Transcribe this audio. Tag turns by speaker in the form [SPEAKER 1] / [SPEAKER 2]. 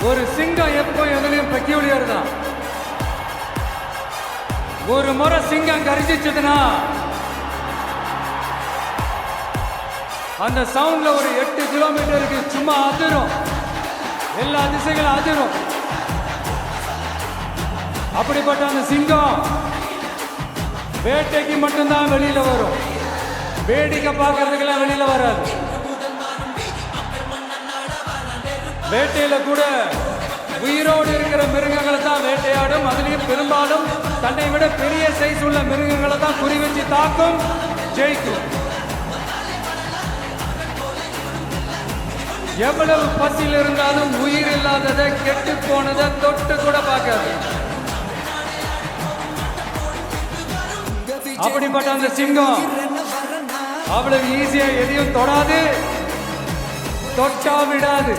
[SPEAKER 1] ஒரு சிங்கம் எப்போ எதுலையும் பெக்யூலியர் தான். ஒரு முறை சிங்கம் கரிச்சிச்சதுன்னா அந்த சவுண்ட்ல ஒரு 8 கிலோமீட்டருக்கு சும்மா அதிரும், எல்லா திசைகளும் அதிரும். அப்படிப்பட்ட அந்த சிங்கம் வேட்டைக்கு மட்டும்தான் வெளியில வரும், வேடிக்கை பார்க்கறதுக்கெல்லாம் வெளியில வராது. வேட்டையில கூட உயிரோடு இருக்கிற மிருகங்களை தான் வேட்டையாடும். அதுலயும் பெரும்பாலும் தன்னை விட பெரிய சைஸ் உள்ள மிருகங்களை தான் குறி வச்சு தாக்கும், ஜெயிக்கும். எவ்வளவு பசியில் இருந்தாலும் உயிர் இல்லாததை, கெட்டு போனதை தொட்டு கூட பார்க்காது. அப்படிப்பட்ட அந்த சிங்கம் அவ்வளவு ஈஸியா எதையும் தொடாது, தொட்டா விடாது.